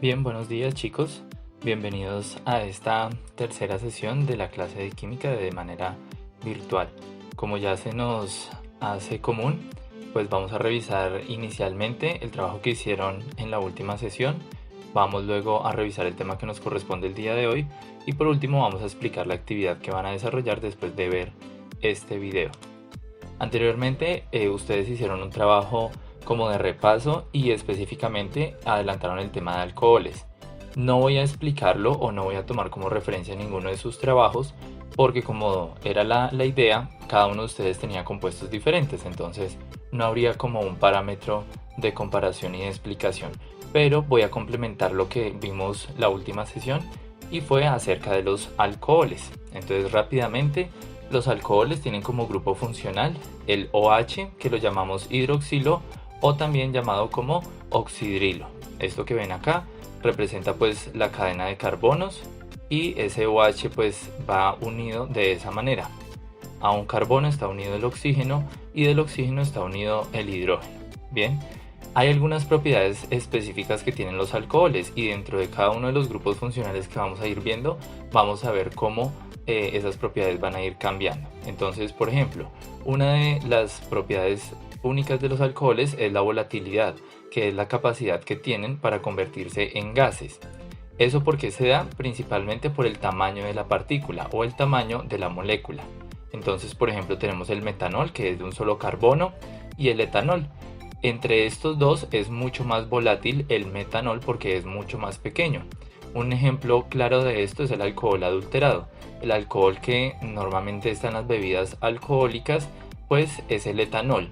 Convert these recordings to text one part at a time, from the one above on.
Bien, buenos días chicos. Bienvenidos a esta tercera sesión de la clase de química de manera virtual. Como ya se nos hace común, pues vamos a revisar inicialmente el trabajo que hicieron en la última sesión. Vamos luego a revisar el tema que nos corresponde el día de hoy y por último vamos a explicar la actividad que van a desarrollar después de ver este video. Anteriormente ustedes hicieron un trabajo como de repaso y específicamente adelantaron el tema de alcoholes. No voy a explicarlo o no voy a tomar como referencia ninguno de sus trabajos porque como era la idea, cada uno de ustedes tenía compuestos diferentes, entonces no habría como un parámetro de comparación y de explicación. Pero voy a complementar lo que vimos la última sesión y fue acerca de los alcoholes. Entonces rápidamente, los alcoholes tienen como grupo funcional el OH, que lo llamamos hidroxilo o también llamado como oxidrilo. Esto que ven acá representa pues la cadena de carbonos y ese OH pues va unido de esa manera. A un carbono está unido el oxígeno y del oxígeno está unido el hidrógeno. Bien, hay algunas propiedades específicas que tienen los alcoholes y dentro de cada uno de los grupos funcionales que vamos a ir viendo vamos a ver cómo esas propiedades van a ir cambiando. Entonces, por ejemplo, una de las propiedades únicas de los alcoholes es la volatilidad, que es la capacidad que tienen para convertirse en gases. ¿Eso porque se da? Principalmente por el tamaño de la partícula o el tamaño de la molécula. Entonces, por ejemplo, tenemos el metanol, que es de un solo carbono, y el etanol. Entre estos dos es mucho más volátil el metanol porque es mucho más pequeño. Un ejemplo claro de esto es el alcohol adulterado. El alcohol que normalmente está en las bebidas alcohólicas pues es el etanol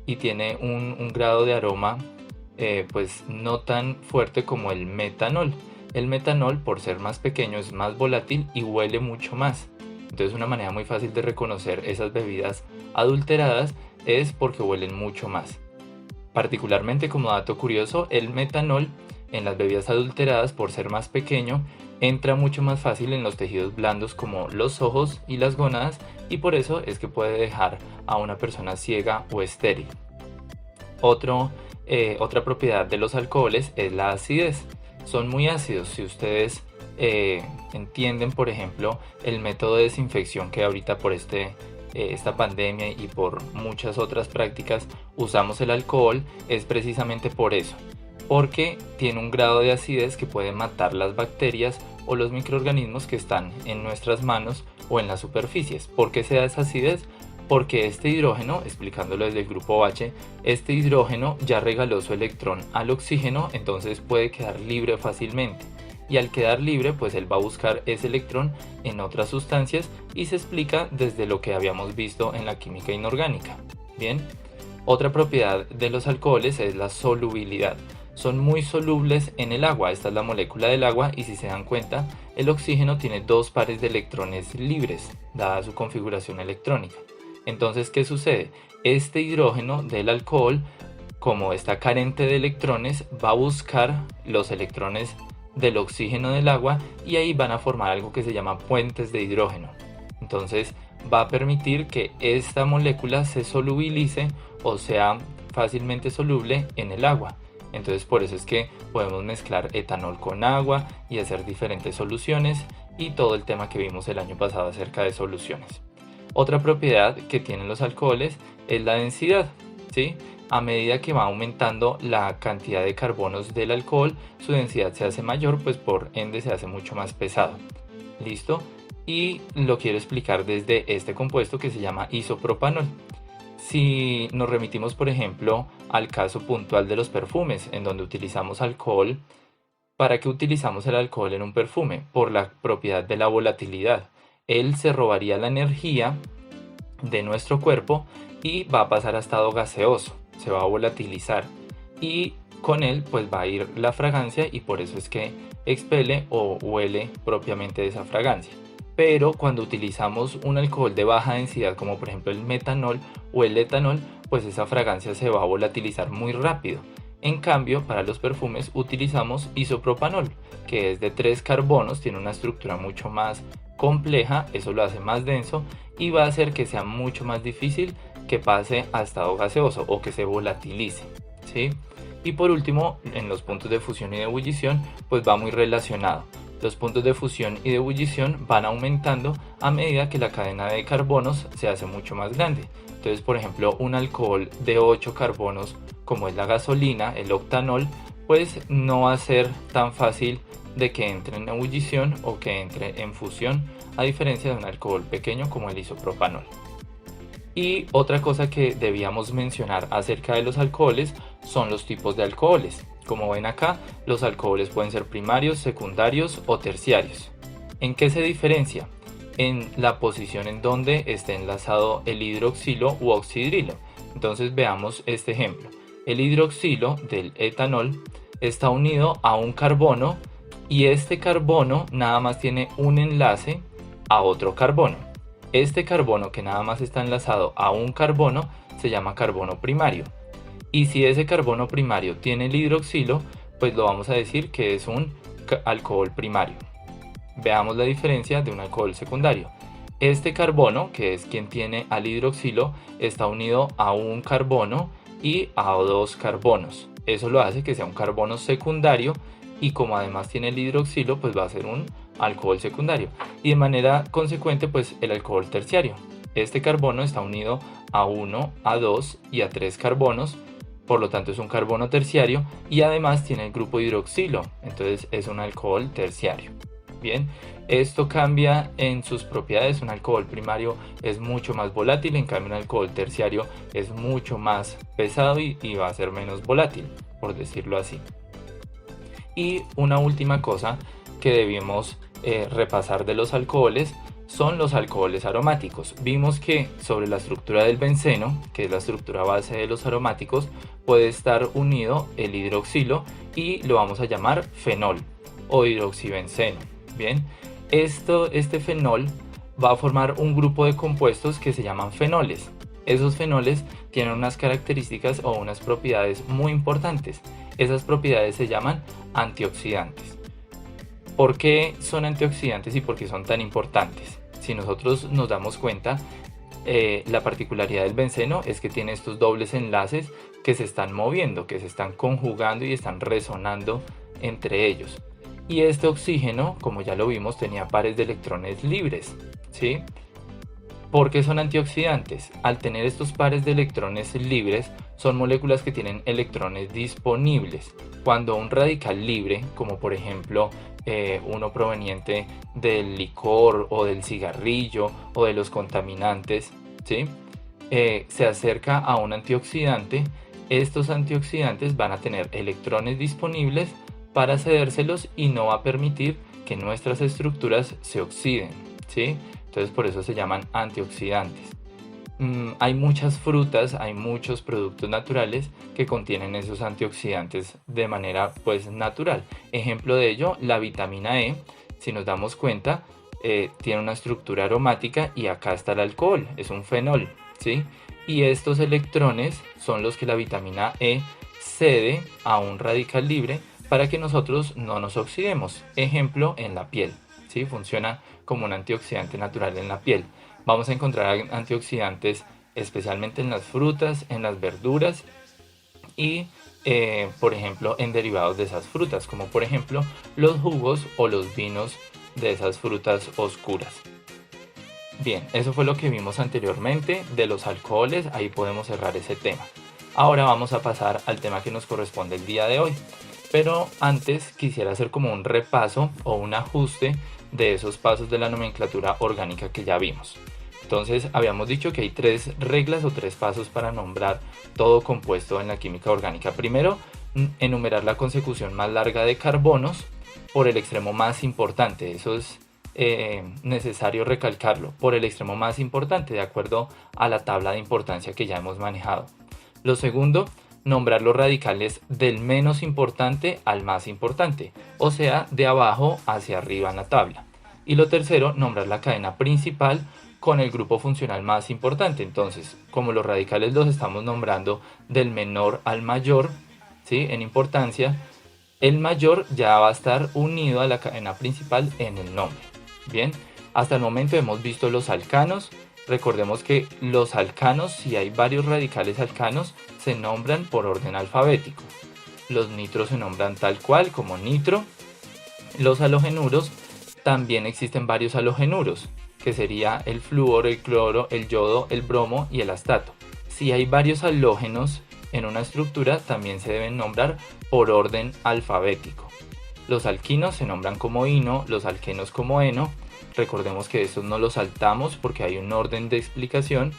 y tiene un grado de aroma pues no tan fuerte como el metanol. El metanol, por ser más pequeño, es más volátil y huele mucho más. Entonces una manera muy fácil de reconocer esas bebidas adulteradas es porque huelen mucho más. Particularmente, como dato curioso, el metanol en las bebidas adulteradas, por ser más pequeño, entra mucho más fácil en los tejidos blandos como los ojos y las gónadas y por eso es que puede dejar a una persona ciega o estéril. Otra propiedad de los alcoholes es la acidez. Son muy ácidos. Si ustedes entienden, por ejemplo, el método de desinfección que ahorita por esta pandemia y por muchas otras prácticas usamos el alcohol, es precisamente por eso, porque tiene un grado de acidez que puede matar las bacterias o los microorganismos que están en nuestras manos o en las superficies. ¿Por qué se da esa acidez? Porque este hidrógeno, explicándolo desde el grupo OH, este hidrógeno ya regaló su electrón al oxígeno, entonces puede quedar libre fácilmente. Y al quedar libre, pues él va a buscar ese electrón en otras sustancias y se explica desde lo que habíamos visto en la química inorgánica. Bien, otra propiedad de los alcoholes es la solubilidad. Son muy solubles en el agua, esta es la molécula del agua y si se dan cuenta, el oxígeno tiene dos pares de electrones libres, dada su configuración electrónica. Entonces, ¿qué sucede? Este hidrógeno del alcohol, como está carente de electrones, va a buscar los electrones del oxígeno del agua y ahí van a formar algo que se llama puentes de hidrógeno. Entonces va a permitir que esta molécula se solubilice o sea fácilmente soluble en el agua. Entonces por eso es que podemos mezclar etanol con agua y hacer diferentes soluciones y todo el tema que vimos el año pasado acerca de soluciones. Otra propiedad que tienen los alcoholes es la densidad, ¿sí? A medida que va aumentando la cantidad de carbonos del alcohol, su densidad se hace mayor, pues por ende se hace mucho más pesado. ¿Listo? Y lo quiero explicar desde este compuesto que se llama isopropanol. Si nos remitimos, por ejemplo, al caso puntual de los perfumes, en donde utilizamos alcohol, ¿para qué utilizamos el alcohol en un perfume? Por la propiedad de la volatilidad. Él se robaría la energía de nuestro cuerpo y va a pasar a estado gaseoso, se va a volatilizar y con él pues va a ir la fragancia y por eso es que expele o huele propiamente de esa fragancia. Pero cuando utilizamos un alcohol de baja densidad como por ejemplo el metanol o el etanol, pues esa fragancia se va a volatilizar muy rápido. En cambio, para los perfumes utilizamos isopropanol, que es de 3 carbonos, tiene una estructura mucho más compleja, eso lo hace más denso y va a hacer que sea mucho más difícil que pase a estado gaseoso o que se volatilice, ¿sí? Y por último, en los puntos de fusión y de ebullición, pues va muy relacionado. Los puntos de fusión y de ebullición van aumentando a medida que la cadena de carbonos se hace mucho más grande. Entonces, por ejemplo, un alcohol de 8 carbonos, como es la gasolina, el octanol, pues no va a ser tan fácil de que entre en ebullición o que entre en fusión, a diferencia de un alcohol pequeño como el isopropanol. Y otra cosa que debíamos mencionar acerca de los alcoholes son los tipos de alcoholes. Como ven acá, los alcoholes pueden ser primarios, secundarios o terciarios. ¿En qué se diferencia? En la posición en donde esté enlazado el hidroxilo u oxidrilo. Entonces veamos este ejemplo. El hidroxilo del etanol está unido a un carbono y este carbono nada más tiene un enlace a otro carbono. Este carbono que nada más está enlazado a un carbono se llama carbono primario. Y si ese carbono primario tiene el hidroxilo, pues lo vamos a decir que es un alcohol primario. Veamos la diferencia de un alcohol secundario. Este carbono, que es quien tiene al hidroxilo, está unido a un carbono y a dos carbonos. Eso lo hace que sea un carbono secundario y como además tiene el hidroxilo, pues va a ser un alcohol secundario. Y de manera consecuente, pues el alcohol terciario. Este carbono está unido a 1, a 2 y a 3 carbonos, por lo tanto es un carbono terciario y además tiene el grupo hidroxilo, entonces es un alcohol terciario. Bien, esto cambia en sus propiedades. Un alcohol primario es mucho más volátil, en cambio un alcohol terciario es mucho más pesado y va a ser menos volátil, por decirlo así. Y una última cosa que debemos repasar de los alcoholes son los alcoholes aromáticos. Vimos que sobre la estructura del benceno, que es la estructura base de los aromáticos, puede estar unido el hidroxilo y lo vamos a llamar fenol o hidroxibenceno. Bien, este fenol va a formar un grupo de compuestos que se llaman fenoles. Esos fenoles tienen unas características o unas propiedades muy importantes. Esas propiedades se llaman antioxidantes. ¿Por qué son antioxidantes y por qué son tan importantes? Si nosotros nos damos cuenta, la particularidad del benceno es que tiene estos dobles enlaces que se están moviendo, que se están conjugando y están resonando entre ellos. Y este oxígeno, como ya lo vimos, tenía pares de electrones libres, ¿sí? ¿Por qué son antioxidantes? Al tener estos pares de electrones libres, son moléculas que tienen electrones disponibles. Cuando un radical libre, como por ejemplo uno proveniente del licor o del cigarrillo o de los contaminantes, ¿sí? Se acerca a un antioxidante, estos antioxidantes van a tener electrones disponibles para cedérselos y no va a permitir que nuestras estructuras se oxiden, ¿sí? Entonces por eso se llaman antioxidantes. Hay muchas frutas, hay muchos productos naturales que contienen esos antioxidantes de manera pues natural. Ejemplo de ello, la vitamina E, si nos damos cuenta, tiene una estructura aromática y acá está el alcohol, es un fenol, ¿sí? Y estos electrones son los que la vitamina E cede a un radical libre para que nosotros no nos oxidemos. Ejemplo, en la piel, ¿sí? Funciona como un antioxidante natural en la piel. Vamos a encontrar antioxidantes especialmente en las frutas, en las verduras y, por ejemplo, en derivados de esas frutas, como por ejemplo los jugos o los vinos de esas frutas oscuras. Bien, eso fue lo que vimos anteriormente de los alcoholes, ahí podemos cerrar ese tema. Ahora vamos a pasar al tema que nos corresponde el día de hoy. Pero antes quisiera hacer como un repaso o un ajuste de esos pasos de la nomenclatura orgánica que ya vimos. Entonces habíamos dicho que hay 3 reglas o 3 pasos para nombrar todo compuesto en la química orgánica. Primero, enumerar la consecución más larga de carbonos por el extremo más importante. Eso es necesario recalcarlo, por el extremo más importante, de acuerdo a la tabla de importancia que ya hemos manejado. Lo segundo, nombrar los radicales del menos importante al más importante, o sea, de abajo hacia arriba en la tabla. Y lo tercero, nombrar la cadena principal con el grupo funcional más importante. Entonces, como los radicales los estamos nombrando del menor al mayor, ¿sí? En importancia, el mayor ya va a estar unido a la cadena principal en el nombre. Bien, hasta el momento hemos visto los alcanos. Recordemos que los alcanos, si hay varios radicales alcanos, se nombran por orden alfabético. los nitros se nombran tal cual como nitro. Los halogenuros, también existen varios halogenuros, que sería el flúor, el cloro, el yodo, el bromo y el astato. Si hay varios halógenos en una estructura, también se deben nombrar por orden alfabético. Los alquinos se nombran como ino, los alquenos como eno. Recordemos que estos no los saltamos porque hay un orden de explicación.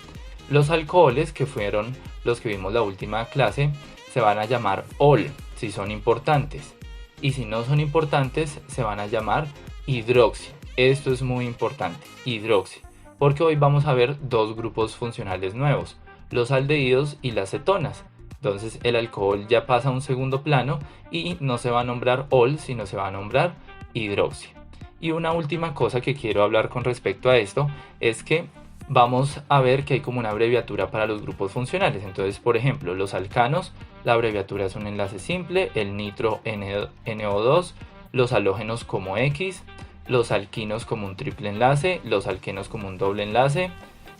Los alcoholes, que fueron los que vimos la última clase, se van a llamar ol si son importantes. Y si no son importantes, se van a llamar hidroxi. Esto es muy importante, hidroxi, porque hoy vamos a ver dos grupos funcionales nuevos, los aldehídos y las cetonas. Entonces el alcohol ya pasa a un segundo plano y no se va a nombrar ol, sino se va a nombrar hidroxi. Y una última cosa que quiero hablar con respecto a esto es que vamos a ver que hay como una abreviatura para los grupos funcionales. Entonces, por ejemplo, los alcanos, la abreviatura es un enlace simple, el nitro NO2, los halógenos como X, los alquinos como un triple enlace, los alquenos como un doble enlace,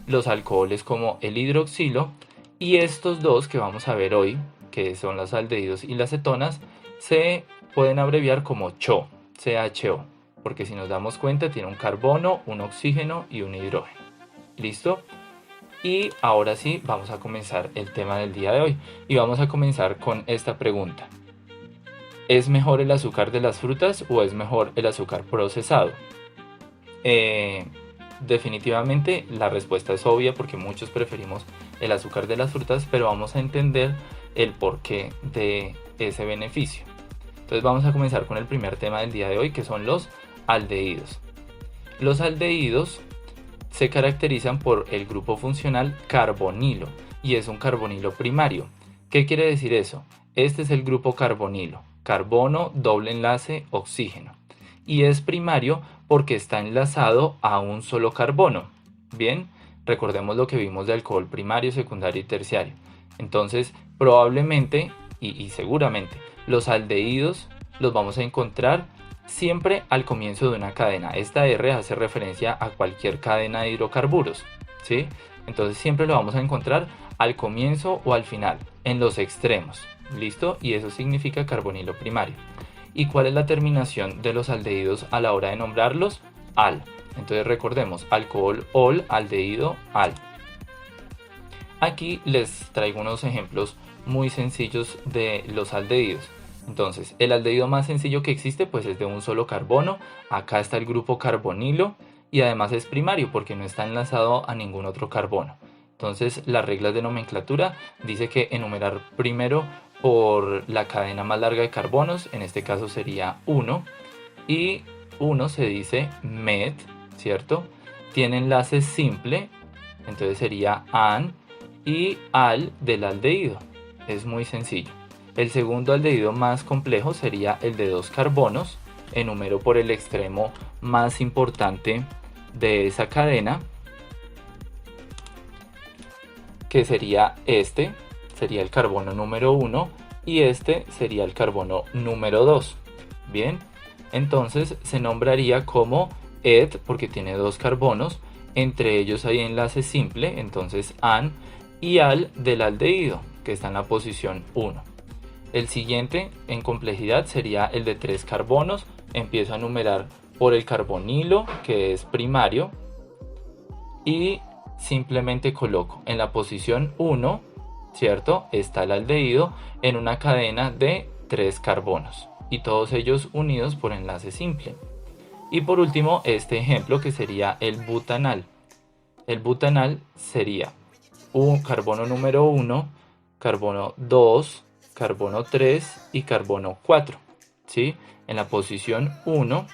los alcoholes como el hidroxilo, y estos dos que vamos a ver hoy, que son los aldehídos y las cetonas, se pueden abreviar como CHO, CHO, porque si nos damos cuenta tiene un carbono, un oxígeno y un hidrógeno. ¿Listo? Y ahora sí, vamos a comenzar el tema del día de hoy. Y vamos a comenzar con esta pregunta. ¿Es mejor el azúcar de las frutas o es mejor el azúcar procesado? Definitivamente la respuesta es obvia porque muchos preferimos el azúcar de las frutas, pero vamos a entender el porqué de ese beneficio. Entonces vamos a comenzar con el primer tema del día de hoy, que son los aldehídos. Los aldehídos se caracterizan por el grupo funcional carbonilo y es un carbonilo primario. ¿Qué quiere decir eso? Este es el grupo carbonilo, carbono, doble enlace, oxígeno. Y es primario porque está enlazado a un solo carbono. Bien, recordemos lo que vimos de alcohol primario, secundario y terciario. Entonces, probablemente y seguramente los aldehídos los vamos a encontrar siempre al comienzo de una cadena. Esta R hace referencia a cualquier cadena de hidrocarburos, ¿sí? Entonces siempre lo vamos a encontrar al comienzo o al final, en los extremos, ¿listo? Y eso significa carbonilo primario. ¿Y cuál es la terminación de los aldehídos a la hora de nombrarlos? Al. Entonces recordemos, alcohol, ol, aldehído, al. Aquí les traigo unos ejemplos muy sencillos de los aldehídos. Entonces, el aldehído más sencillo que existe pues es de un solo carbono. Acá está el grupo carbonilo y además es primario porque no está enlazado a ningún otro carbono. Entonces, las reglas de nomenclatura dice que enumerar primero por la cadena más larga de carbonos, en este caso sería 1, y 1 se dice met, ¿cierto? Tiene enlace simple, entonces sería an y al del aldehído. Es muy sencillo. El segundo aldehído más complejo sería el de dos carbonos. Enumero por el extremo más importante de esa cadena, que sería este, sería el carbono número 1 y este sería el carbono número 2. Bien, entonces se nombraría como et porque tiene dos carbonos, entre ellos hay enlace simple, entonces an, y al del aldehído, que está en la posición 1. El siguiente en complejidad sería el de tres carbonos. Empiezo a numerar por el carbonilo, que es primario, y simplemente coloco en la posición 1, ¿cierto? Está el aldehído en una cadena de tres carbonos y todos ellos unidos por enlace simple. Y por último, este ejemplo que sería el butanal. El butanal sería un carbono número 1, carbono 2, carbono 3 y carbono 4, ¿sí? En la posición 1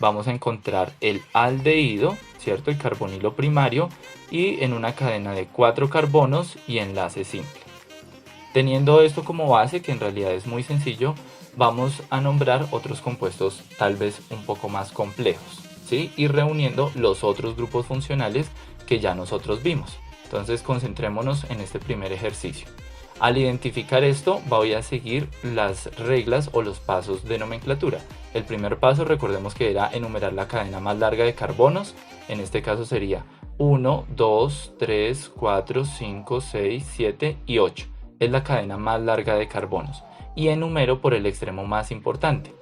vamos a encontrar el aldehído, ¿cierto? El carbonilo primario y en una cadena de 4 carbonos y enlace simple. Teniendo esto como base, que en realidad es muy sencillo, vamos a nombrar otros compuestos tal vez un poco más complejos, ¿sí? Y reuniendo los otros grupos funcionales que ya nosotros vimos. Entonces concentrémonos en este primer ejercicio. Al identificar esto, voy a seguir las reglas o los pasos de nomenclatura. El primer paso, recordemos que era enumerar la cadena más larga de carbonos. En este caso sería 1, 2, 3, 4, 5, 6, 7 y 8. Es la cadena más larga de carbonos. y enumero por el extremo más importante.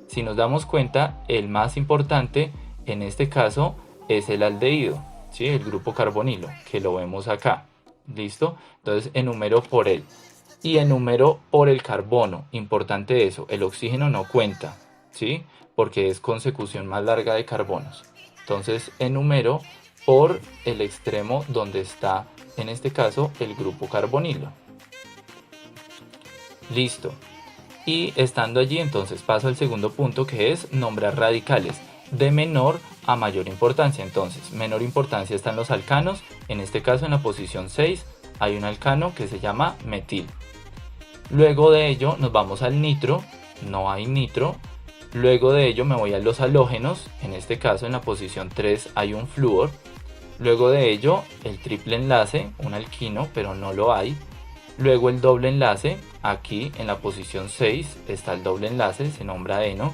Si nos damos cuenta, el más importante en este caso es el aldehído, ¿sí? El grupo carbonilo, que lo vemos acá. ¿Listo? Entonces enumero por él. Y enumero por el carbono. Importante eso, el oxígeno no cuenta, ¿sí? Porque es consecución más larga de carbonos. Entonces enumero por el extremo donde está, en este caso, el grupo carbonilo. Listo. Y estando allí, entonces paso al segundo punto, que es nombrar radicales de menor a mayor importancia. Entonces, menor importancia están los alcanos. En este caso, en la posición 6, hay un alcano que se llama metil. Luego de ello nos vamos al nitro, no hay nitro. Luego de ello me voy a los halógenos, en este caso en la posición 3 hay un flúor. Luego de ello el triple enlace, un alquino, pero no lo hay. Luego el doble enlace, aquí en la posición 6 está el doble enlace, se nombra eno.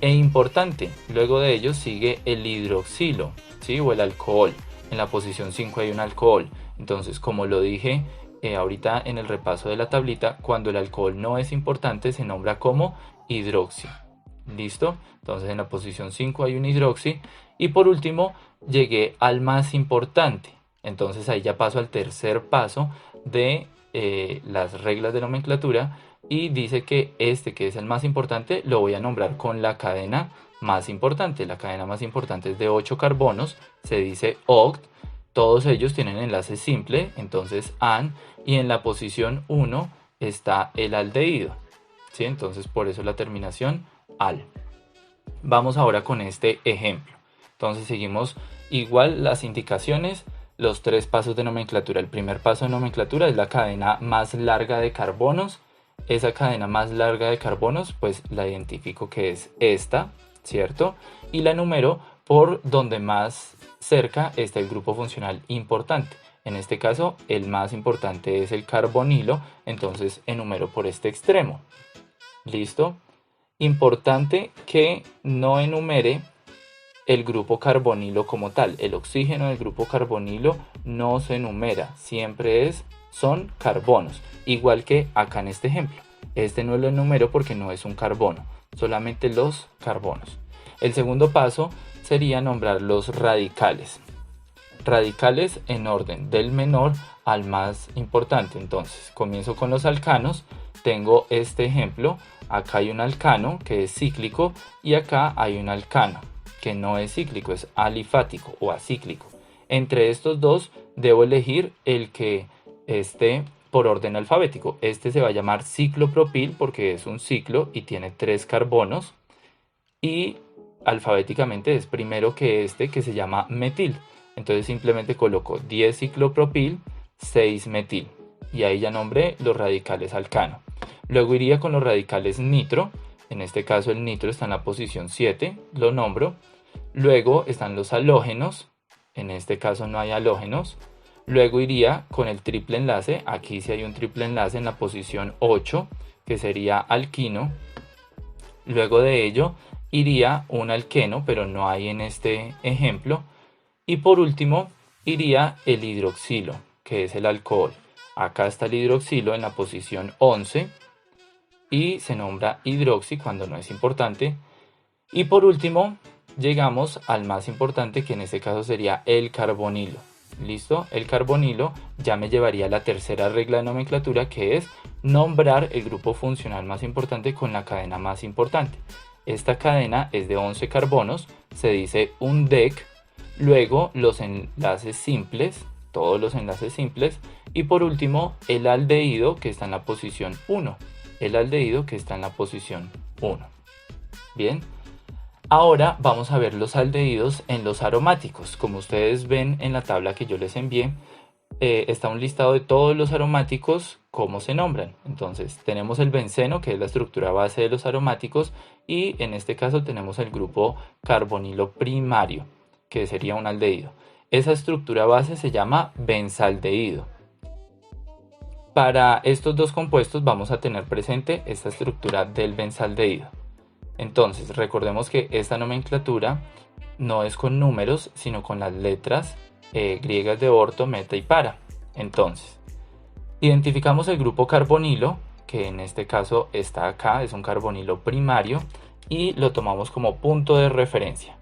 E importante, luego de ello sigue el hidroxilo, ¿sí? O el alcohol. En la posición 5 hay un alcohol. Entonces, como lo dije ahorita en el repaso de la tablita, cuando el alcohol no es importante se nombra como hidroxi. ¿Listo? Entonces en la posición 5 hay un hidroxi. Y por último, llegué al más importante. Entonces ahí ya paso al tercer paso de las reglas de nomenclatura. Y dice que este, que es el más importante, lo voy a nombrar con la cadena más importante. La cadena más importante es de 8 carbonos, se dice oct. Todos ellos tienen enlace simple, entonces an, y en la posición 1 está el aldehído, ¿sí? Entonces por eso la terminación al. Vamos ahora con este ejemplo. Entonces seguimos igual las indicaciones, los 3 pasos de nomenclatura. El primer paso de nomenclatura es la cadena más larga de carbonos. Esa cadena más larga de carbonos, pues la identifico que es esta, ¿cierto? Y la numero por donde más cerca está el grupo funcional importante. En este caso, el más importante es el carbonilo, entonces enumero por este extremo. ¿Listo? Importante que no enumere el grupo carbonilo como tal. El oxígeno del grupo carbonilo no se enumera, siempre son carbonos, igual que acá en este ejemplo. Este no lo enumero porque no es un carbono, solamente los carbonos. El segundo paso sería nombrar los radicales. Radicales en orden del menor al más importante. Entonces comienzo con los alcanos. Tengo este ejemplo. Acá hay un alcano que es cíclico y acá hay un alcano que no es cíclico, es alifático o acíclico. Entre estos dos debo elegir el que esté por orden alfabético. Este se va a llamar ciclopropil porque es un ciclo y tiene 3 carbonos. Y alfabéticamente es primero que este, que se llama metil. Entonces simplemente coloco 10 ciclopropil, 6 metil. Y ahí ya nombré los radicales alcano. Luego iría con los radicales nitro. En este caso el nitro está en la posición 7, lo nombro. Luego están los halógenos. En este caso no hay halógenos. Luego iría con el triple enlace. Aquí sí hay un triple enlace en la posición 8, que sería alquino. Luego de ello iría un alqueno, pero no hay en este ejemplo. Y por último iría el hidroxilo, que es el alcohol. Acá está el hidroxilo en la posición 11 y se nombra hidroxi cuando no es importante. Y por último llegamos al más importante, que en este caso sería el carbonilo. ¿Listo? El carbonilo ya me llevaría a la tercera regla de nomenclatura, que es nombrar el grupo funcional más importante con la cadena más importante. Esta cadena es de 11 carbonos, se dice un dec. Luego los enlaces simples, todos los enlaces simples. Y por último el aldehído, que está en la posición 1. El aldehído que está en la posición 1. Bien. Ahora vamos a ver los aldehídos en los aromáticos. Como ustedes ven en la tabla que yo les envié, está un listado de todos los aromáticos, cómo se nombran. Entonces tenemos el benceno, que es la estructura base de los aromáticos, y en este caso tenemos el grupo carbonilo primario, que sería un aldehído. Esa estructura base se llama benzaldehído. Para estos dos compuestos vamos a tener presente esta estructura del benzaldehído. Entonces recordemos que esta nomenclatura no es con números, sino con las letras griegas de orto, meta y para. Entonces identificamos el grupo carbonilo, que en este caso está acá, es un carbonilo primario, y lo tomamos como punto de referencia.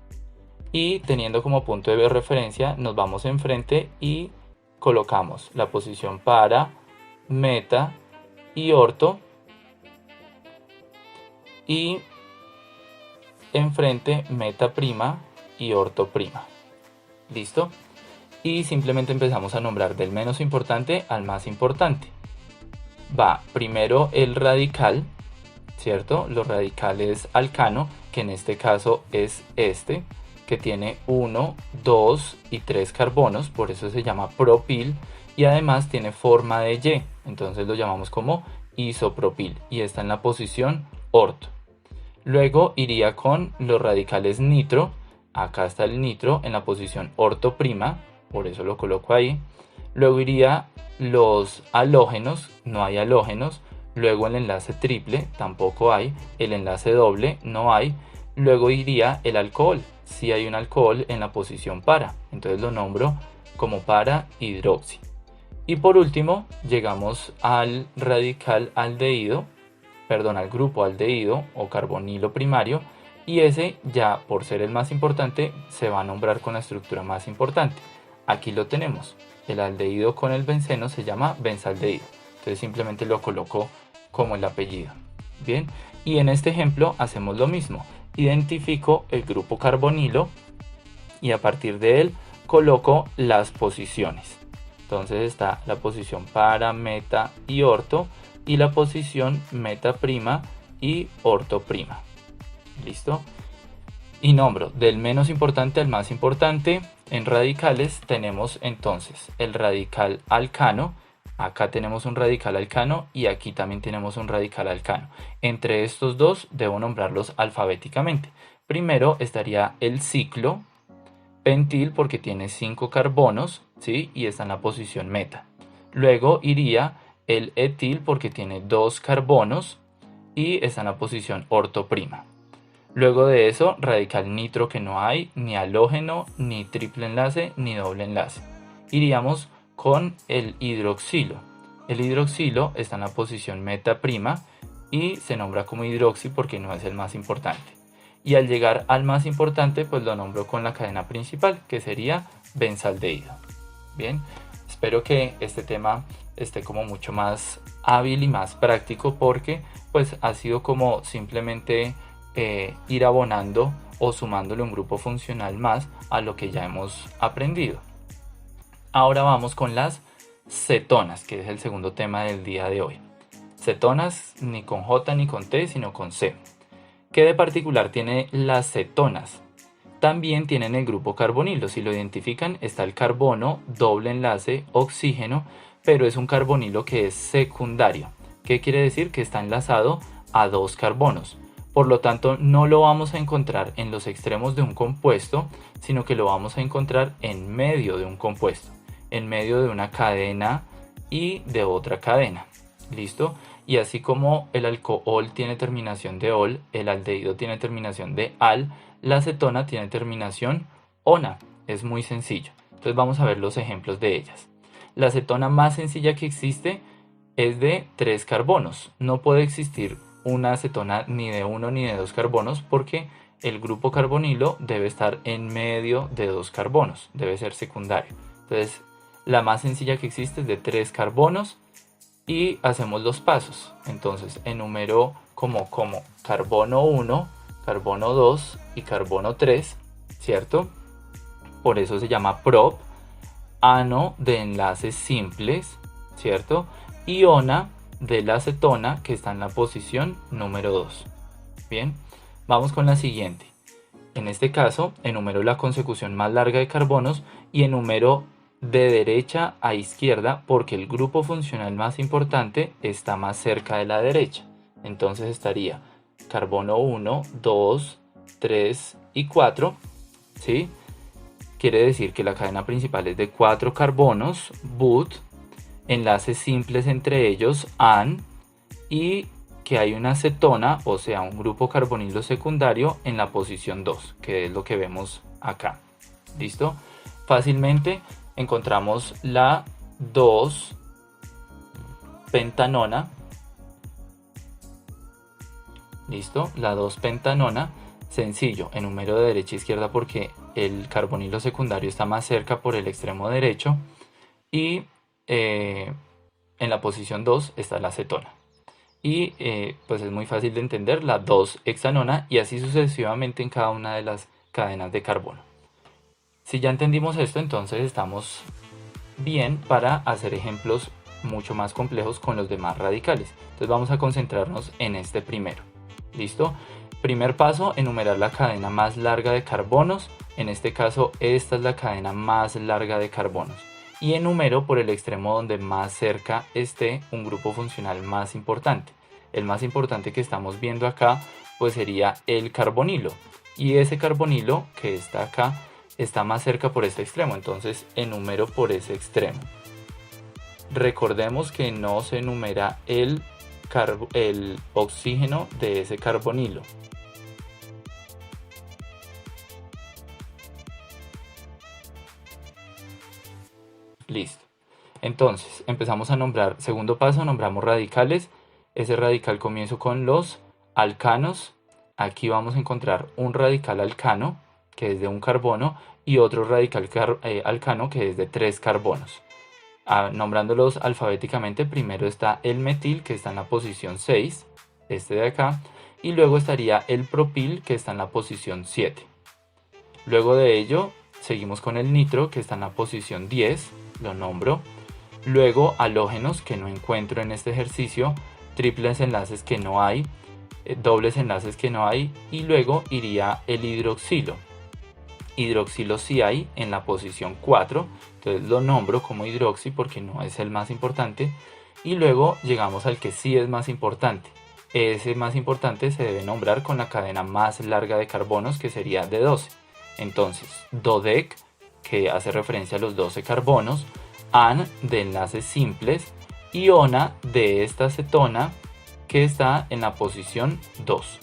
Y teniendo como punto de referencia nos vamos enfrente y colocamos la posición para, meta y orto, y enfrente meta prima y orto prima. ¿Listo? Y simplemente empezamos a nombrar del menos importante al más importante. Va primero el radical, ¿cierto? Los radicales alcano, que en este caso es este, que tiene 1, 2 y 3 carbonos, por eso se llama propil, y además tiene forma de Y, entonces lo llamamos como isopropil, y está en la posición orto. Luego iría con los radicales nitro, acá está el nitro en la posición orto prima, por eso lo coloco ahí. Luego iría los halógenos, no hay halógenos. Luego el enlace triple, tampoco hay. El enlace doble, no hay. Luego iría el alcohol, si hay un alcohol en la posición para, entonces lo nombro como para hidroxi. Y por último llegamos al radical aldehído, perdón, al grupo aldehído o carbonilo primario, y ese ya por ser el más importante se va a nombrar con la estructura más importante. Aquí lo tenemos, el aldehído con el benceno se llama benzaldehído, entonces simplemente lo coloco como el apellido. Bien, y en este ejemplo hacemos lo mismo, identifico el grupo carbonilo y a partir de él coloco las posiciones. Entonces está la posición para, meta y orto, y la posición meta prima y orto prima. ¿Listo? Y nombro del menos importante al más importante. En radicales tenemos entonces el radical alcano. Acá tenemos un radical alcano y aquí también tenemos un radical alcano. Entre estos dos debo nombrarlos alfabéticamente. Primero estaría el ciclo pentil porque tiene 5 carbonos, ¿sí? Y está en la posición meta. Luego iría el etil porque tiene 2 carbonos y está en la posición orto prima. Luego de eso, radical nitro que no hay, ni halógeno, ni triple enlace, ni doble enlace. Iríamos con el hidroxilo. El hidroxilo está en la posición meta prima y se nombra como hidroxi porque no es el más importante. Y al llegar al más importante, pues lo nombro con la cadena principal, que sería benzaldehído. Bien, espero que este tema esté como mucho más hábil y más práctico porque pues ha sido como simplemente ir abonando o sumándole un grupo funcional más a lo que ya hemos aprendido. Ahora vamos con las cetonas, que es el segundo tema del día de hoy. Cetonas ni con J ni con T, sino con C. ¿Qué de particular tiene las cetonas? También tienen el grupo carbonilo. Si lo identifican, está el carbono, doble enlace, oxígeno, pero es un carbonilo que es secundario. ¿Qué quiere decir? Que está enlazado a 2 carbonos. Por lo tanto, no lo vamos a encontrar en los extremos de un compuesto, sino que lo vamos a encontrar en medio de un compuesto, en medio de una cadena y de otra cadena. ¿Listo? Y así como el alcohol tiene terminación de ol, el aldehído tiene terminación de al, la acetona tiene terminación ona. Es muy sencillo. Entonces vamos a ver los ejemplos de ellas. La acetona más sencilla que existe es de 3 carbonos. No puede existir una acetona ni de 1 ni de 2 carbonos porque el grupo carbonilo debe estar en medio de 2 carbonos. Debe ser secundario. Entonces la más sencilla que existe es de 3 carbonos. Y hacemos los pasos. Entonces enumero como carbono 1, carbono 2 y carbono 3, ¿cierto? Por eso se llama prop. Ano de enlaces simples, ¿cierto? Iona de la acetona que está en la posición número 2. Bien, vamos con la siguiente. En este caso enumero la consecución más larga de carbonos y enumero de derecha a izquierda porque el grupo funcional más importante está más cerca de la derecha. Entonces estaría carbono 1, 2, 3 y 4, ¿sí? Quiere decir que la cadena principal es de 4 carbonos, but, enlaces simples entre ellos, an, y que hay una cetona, o sea, un grupo carbonilo secundario en la posición 2, que es lo que vemos acá. ¿Listo? Fácilmente encontramos la 2-pentanona ¿Listo? La 2-pentanona, sencillo, enumero de derecha a izquierda porque el carbonilo secundario está más cerca por el extremo derecho y en la posición 2 está la cetona. Y pues es muy fácil de entender, la 2-hexanona y así sucesivamente en cada una de las cadenas de carbono. Si ya entendimos esto, entonces estamos bien para hacer ejemplos mucho más complejos con los demás radicales. Entonces vamos a concentrarnos en este primero. ¿Listo? Primer paso, enumerar la cadena más larga de carbonos. En este caso, esta es la cadena más larga de carbonos. Y enumero por el extremo donde más cerca esté un grupo funcional más importante. El más importante que estamos viendo acá, pues sería el carbonilo. Y ese carbonilo que está acá, está más cerca por este extremo. Entonces, enumero por ese extremo. Recordemos que no se enumera el oxígeno de ese carbonilo. Listo. Entonces, empezamos a nombrar, segundo paso, nombramos radicales. Ese radical comienzo con los alcanos. Aquí vamos a encontrar un radical alcano, que es de un carbono, y otro radical alcano, que es de 3 carbonos. Nombrándolos alfabéticamente, primero está el metil, que está en la posición 6, este de acá, y luego estaría el propil, que está en la posición 7. Luego de ello, seguimos con el nitro, que está en la posición 10, lo nombro. Luego halógenos, que no encuentro en este ejercicio, triples enlaces que no hay, dobles enlaces que no hay, y luego iría el hidroxilo. Hidroxilo sí hay en la posición 4, entonces lo nombro como hidroxi porque no es el más importante. Y luego llegamos al que sí es más importante. Ese más importante se debe nombrar con la cadena más larga de carbonos, que sería de 12. Entonces, dodec, que hace referencia a los 12 carbonos, an de enlaces simples, y ona de esta cetona que está en la posición 2.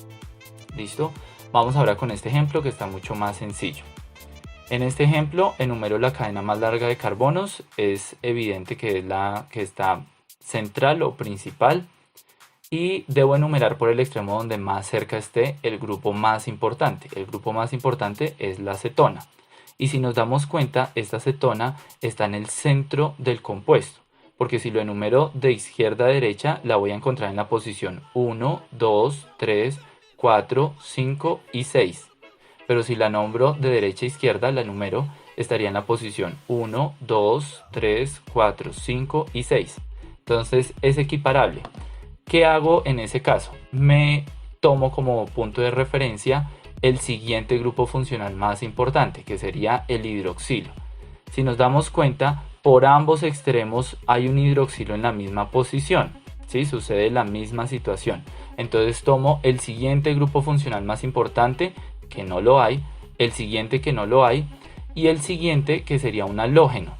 ¿Listo? Vamos ahora con este ejemplo que está mucho más sencillo. En este ejemplo enumero la cadena más larga de carbonos. Es evidente que es la que está central o principal. Y debo enumerar por el extremo donde más cerca esté el grupo más importante. El grupo más importante es la cetona. Y si nos damos cuenta, esta cetona está en el centro del compuesto. Porque si lo enumero de izquierda a derecha, la voy a encontrar en la posición 1, 2, 3, 4, 5 y 6. Pero si la nombro de derecha a izquierda, la número estaría en la posición 1, 2, 3, 4, 5 y 6. Entonces es equiparable. ¿Qué hago en ese caso? Me tomo como punto de referencia el siguiente grupo funcional más importante, que sería el hidroxilo. Si nos damos cuenta, por ambos extremos hay un hidroxilo en la misma posición. ¿Sí? Sucede la misma situación. Entonces tomo el siguiente grupo funcional más importante, que no lo hay, el siguiente que no lo hay, y el siguiente que sería un halógeno.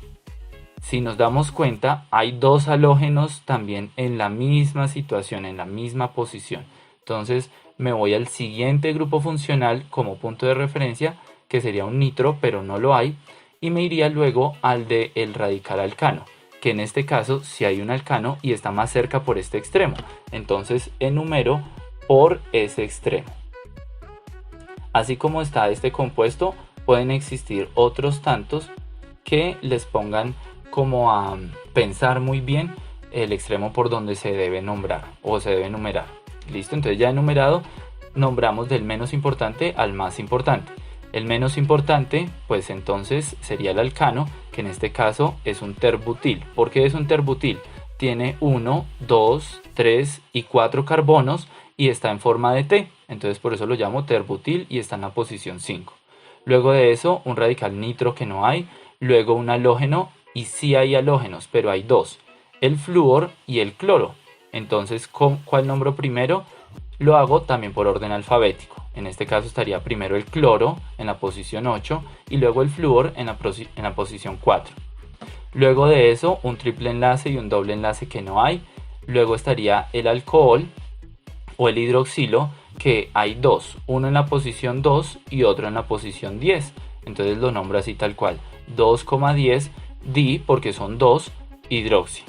Si nos damos cuenta, hay 2 halógenos también en la misma situación, en la misma posición. Entonces me voy al siguiente grupo funcional como punto de referencia, que sería un nitro, pero no lo hay, y me iría luego al del radical alcano, que en este caso sí hay un alcano y está más cerca por este extremo. Entonces enumero por ese extremo. Así como está este compuesto, pueden existir otros tantos que les pongan como a pensar muy bien el extremo por donde se debe nombrar o se debe numerar. ¿Listo? Entonces ya enumerado, nombramos del menos importante al más importante. El menos importante, pues entonces sería el alcano, que en este caso es un terbutil. ¿Por qué es un terbutil? Tiene 1, 2, 3 y 4 carbonos y está en forma de T. Entonces por eso lo llamo terbutil y está en la posición 5. Luego de eso, un radical nitro que no hay. Luego un halógeno, y sí hay halógenos, pero hay 2. El flúor y el cloro. Entonces, ¿cuál nombro primero? Lo hago también por orden alfabético. En este caso estaría primero el cloro en la posición 8 y luego el flúor en la posición 4. Luego de eso, un triple enlace y un doble enlace que no hay. Luego estaría el alcohol o el hidroxilo, que hay 2. Uno en la posición 2 y otro en la posición 10. Entonces lo nombro así tal cual. 2,10 di porque son 2 hidroxi.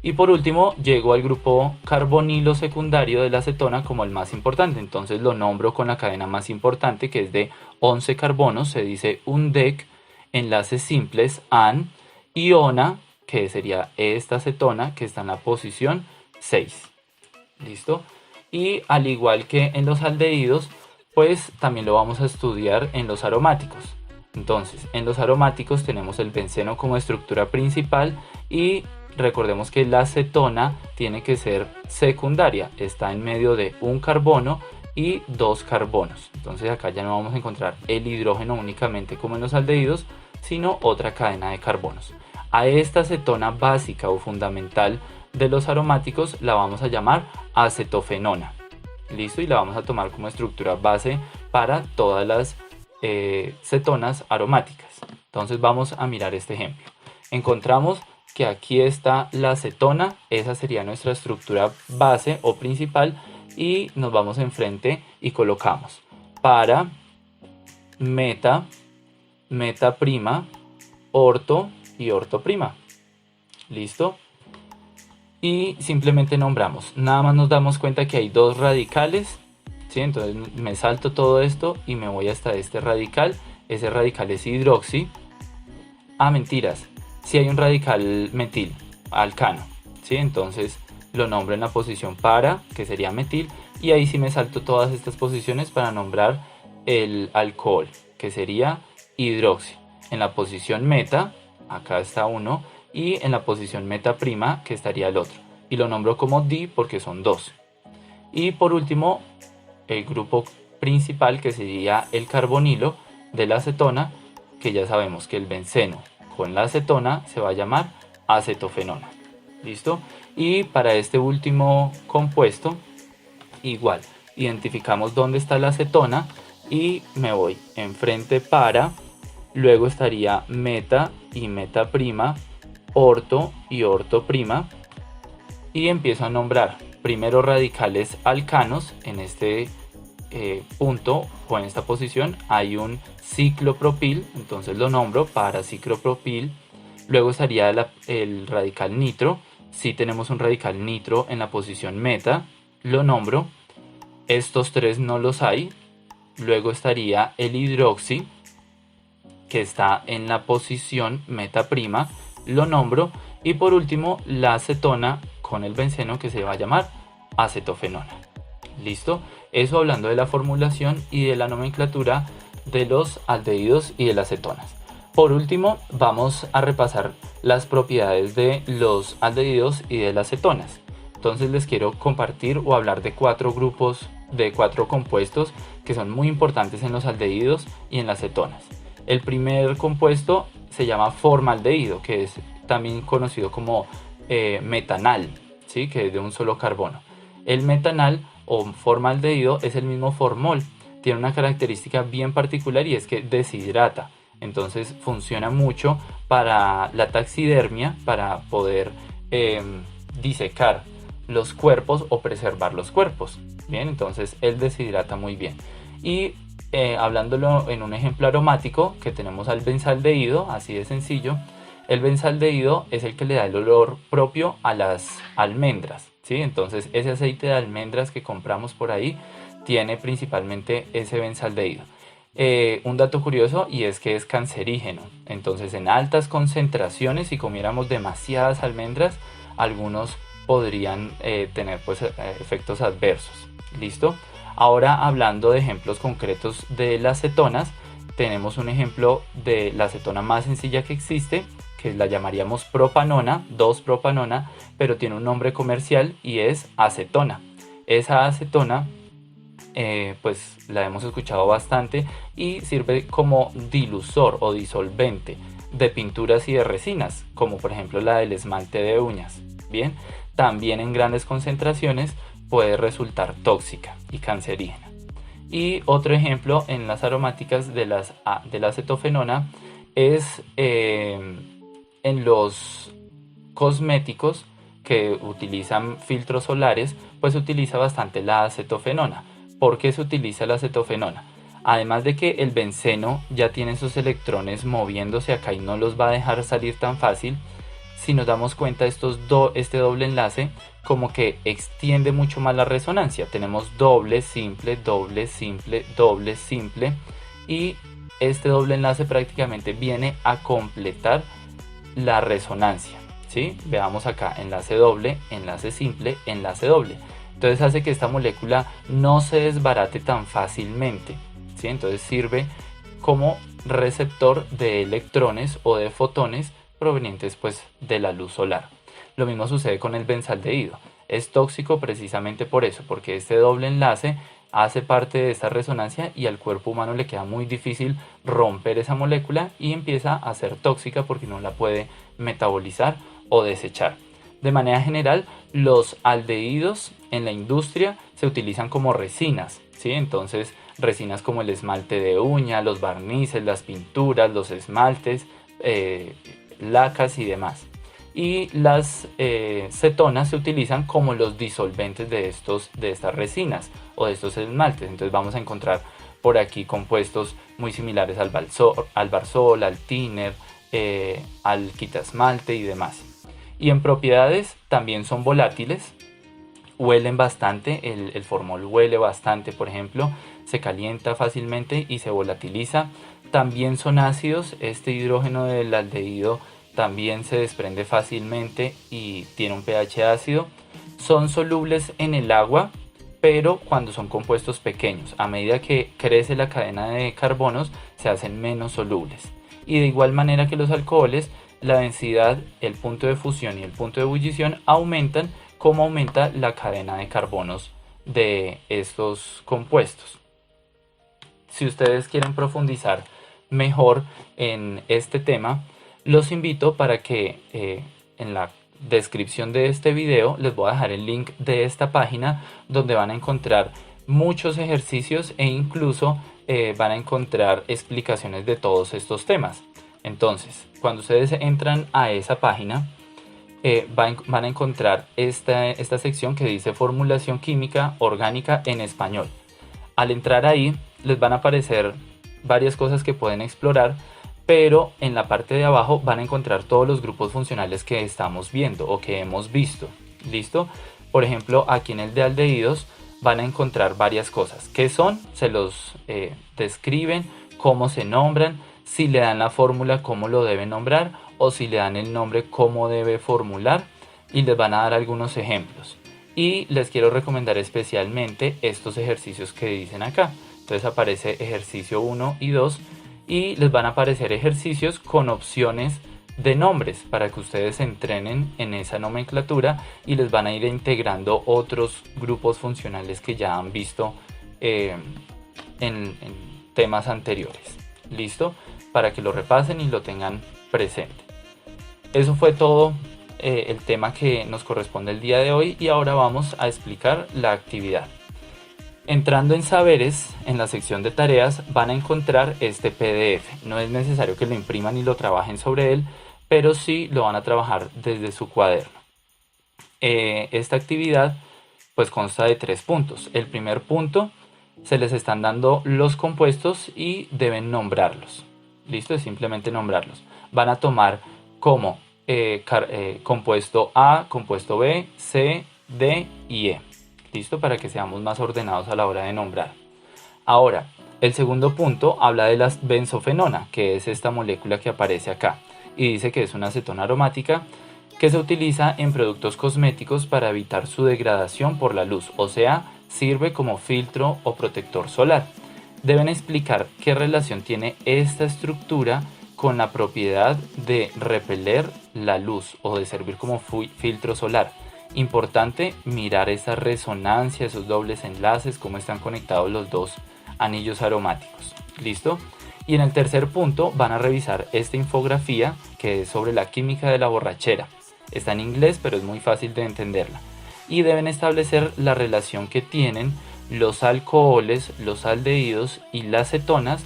Y por último, llego al grupo carbonilo secundario de la acetona como el más importante. Entonces lo nombro con la cadena más importante, que es de 11 carbonos. Se dice un DEC, enlaces simples, AN, iona, que sería esta acetona, que está en la posición 6. ¿Listo? Y al igual que en los aldehídos, pues también lo vamos a estudiar en los aromáticos. Entonces, en los aromáticos tenemos el benceno como estructura principal y recordemos que la acetona tiene que ser secundaria, está en medio de un carbono y dos carbonos. Entonces acá ya no vamos a encontrar el hidrógeno únicamente como en los aldehídos, sino otra cadena de carbonos. A esta acetona básica o fundamental de los aromáticos la vamos a llamar acetofenona. Listo, y la vamos a tomar como estructura base para todas las cetonas aromáticas. Entonces vamos a mirar este ejemplo. Encontramos que aquí está la acetona, esa sería nuestra estructura base o principal, y nos vamos enfrente y colocamos para, meta, meta prima, orto y orto prima. ¿Listo? Y simplemente nombramos. Nada más nos damos cuenta que hay dos radicales, ¿sí? Entonces me salto todo esto y me voy hasta este radical. Ese radical es hidroxi. Ah, mentiras. Si hay un radical metil, alcano, ¿sí? Entonces lo nombro en la posición para, que sería metil. Y ahí sí me salto todas estas posiciones para nombrar el alcohol, que sería hidroxi. En la posición meta, acá está uno, y en la posición meta prima, que estaría el otro. Y lo nombro como di porque son dos. Y por último, el grupo principal, que sería el carbonilo de la acetona, que ya sabemos que el benceno con la acetona se va a llamar acetofenona. ¿Listo? Y para este último compuesto, igual, identificamos dónde está la acetona y me voy enfrente para, luego estaría meta y meta prima, orto y orto prima, y empiezo a nombrar primero radicales alcanos. En este punto o en esta posición hay un ciclopropil, entonces lo nombro para ciclopropil. Luego estaría el radical nitro. Si tenemos un radical nitro en la posición meta, lo nombro. Estos tres no los hay. Luego estaría el hidroxi, que está en la posición meta prima, lo nombro. Y por último, la acetona con el benceno, que se va a llamar acetofenona. ¿Listo? Eso hablando de la formulación y de la nomenclatura de los aldehídos y de las cetonas. Por último, vamos a repasar las propiedades de los aldehídos y de las cetonas. Entonces les quiero compartir o hablar de cuatro grupos, de cuatro compuestos que son muy importantes en los aldehídos y en las cetonas. El primer compuesto se llama formaldehído, que es también conocido como metanal, ¿sí? Que es de un solo carbono. El metanal o formaldehído es el mismo formol, tiene una característica bien particular y es que deshidrata. Entonces funciona mucho para la taxidermia, para poder disecar los cuerpos o preservar los cuerpos. Bien, entonces él deshidrata muy bien. Y hablándolo en un ejemplo aromático, que tenemos al benzaldehído, así de sencillo. El benzaldehído es el que le da el olor propio a las almendras, ¿sí? Entonces ese aceite de almendras que compramos por ahí tiene principalmente ese benzaldehído. Un dato curioso, y es que es cancerígeno. Entonces en altas concentraciones, si comiéramos demasiadas almendras, algunos podrían tener pues, efectos adversos. ¿Listo? Ahora hablando de ejemplos concretos de las cetonas, tenemos un ejemplo de la acetona más sencilla que existe, que la llamaríamos propanona, 2-propanona, pero tiene un nombre comercial y es acetona. Esa acetona pues la hemos escuchado bastante y sirve como dilusor o disolvente de pinturas y de resinas, como por ejemplo la del esmalte de uñas. Bien, también en grandes concentraciones puede resultar tóxica y cancerígena. Y otro ejemplo en las aromáticas de la acetofenona es en los cosméticos que utilizan filtros solares, pues se utiliza bastante la acetofenona. ¿Por qué se utiliza la acetofenona? Además de que el benceno ya tiene sus electrones moviéndose acá y no los va a dejar salir tan fácil, si nos damos cuenta, este doble enlace como que extiende mucho más la resonancia. Tenemos doble, simple, doble, simple, doble, simple, y este doble enlace prácticamente viene a completar la resonancia, ¿sí? Veamos acá, enlace doble, enlace simple, enlace doble. Entonces hace que esta molécula no se desbarate tan fácilmente, ¿sí? Entonces sirve como receptor de electrones o de fotones provenientes pues de la luz solar. Lo mismo sucede con el benzaldehído. Es tóxico precisamente por eso, porque este doble enlace hace parte de esta resonancia y al cuerpo humano le queda muy difícil romper esa molécula y empieza a ser tóxica porque no la puede metabolizar o desechar. De manera general, los aldehídos en la industria se utilizan como resinas, ¿sí? Entonces, resinas como el esmalte de uña, los barnices, las pinturas, los esmaltes, lacas y demás. Y las cetonas se utilizan como los disolventes de estas resinas o de estos esmaltes. Entonces vamos a encontrar por aquí compuestos muy similares al barzol, al thinner, al quitasmalte y demás. Y en propiedades también son volátiles, huelen bastante, el formol huele bastante, por ejemplo, se calienta fácilmente y se volatiliza. También son ácidos, este hidrógeno del aldehído también se desprende fácilmente y tiene un pH ácido. Son solubles en el agua, pero cuando son compuestos pequeños. A medida que crece la cadena de carbonos, se hacen menos solubles. Y de igual manera que los alcoholes, la densidad, el punto de fusión y el punto de ebullición aumentan como aumenta la cadena de carbonos de estos compuestos. Si ustedes quieren profundizar mejor en este tema, los invito para que en la descripción de este video les voy a dejar el link de esta página donde van a encontrar muchos ejercicios e incluso van a encontrar explicaciones de todos estos temas. Entonces, cuando ustedes entran a esa página, van a encontrar esta sección que dice formulación química orgánica en español. Al entrar ahí, les van a aparecer varias cosas que pueden explorar, pero en la parte de abajo van a encontrar todos los grupos funcionales que estamos viendo o que hemos visto. ¿Listo? Por ejemplo, aquí en el de aldehídos van a encontrar varias cosas. ¿Qué son? Se los describen, cómo se nombran, si le dan la fórmula, cómo lo deben nombrar, o si le dan el nombre, cómo debe formular, y les van a dar algunos ejemplos. Y les quiero recomendar especialmente estos ejercicios que dicen acá. Entonces aparece ejercicio 1 y 2 y les van a aparecer ejercicios con opciones de nombres para que ustedes se entrenen en esa nomenclatura y les van a ir integrando otros grupos funcionales que ya han visto en temas anteriores. ¿Listo? Para que lo repasen y lo tengan presente. Eso fue todo el tema que nos corresponde el día de hoy y ahora vamos a explicar la actividad. Entrando en saberes, en la sección de tareas van a encontrar este PDF. No es necesario que lo impriman y lo trabajen sobre él, pero sí lo van a trabajar desde su cuaderno. Esta actividad pues consta de 3 puntos. El primer punto, se les están dando los compuestos y deben nombrarlos. ¿Listo? Es simplemente nombrarlos. Van a tomar como compuesto A, compuesto B, C, D y E. ¿Listo? Para que seamos más ordenados a la hora de nombrar. Ahora, el segundo punto habla de la benzofenona, que es esta molécula que aparece acá. Y dice que es una acetona aromática que se utiliza en productos cosméticos para evitar su degradación por la luz. O sea, sirve como filtro o protector solar. Deben explicar qué relación tiene esta estructura con la propiedad de repeler la luz o de servir como filtro solar. Importante mirar esa resonancia, esos dobles enlaces, cómo están conectados los dos anillos aromáticos. ¿Listo? Y en el tercer punto van a revisar esta infografía que es sobre la química de la borrachera. Está en inglés, pero es muy fácil de entenderla. Y deben establecer la relación que tienen los alcoholes, los aldehídos y las cetonas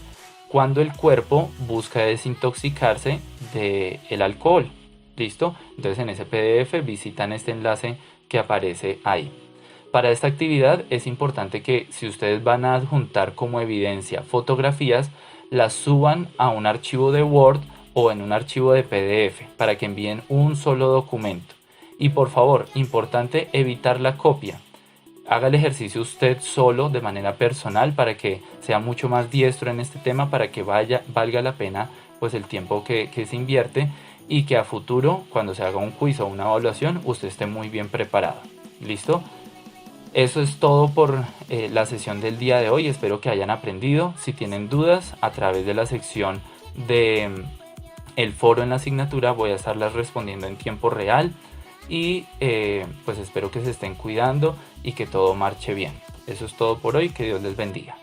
cuando el cuerpo busca desintoxicarse del alcohol. ¿Listo? Entonces en ese PDF visitan este enlace que aparece ahí. Para esta actividad es importante que si ustedes van a adjuntar como evidencia fotografías, las suban a un archivo de Word o en un archivo de PDF para que envíen un solo documento. Y por favor, importante evitar la copia. Haga el ejercicio usted solo de manera personal para que sea mucho más diestro en este tema, para que valga la pena pues el tiempo que se invierte y que a futuro, cuando se haga un quiz o una evaluación, usted esté muy bien preparado. ¿Listo? Eso es todo por la sesión del día de hoy. Espero que hayan aprendido. Si tienen dudas, a través de la sección de el foro en la asignatura voy a estarlas respondiendo en tiempo real. Y pues espero que se estén cuidando y que todo marche bien. Eso es todo por hoy. Que Dios les bendiga.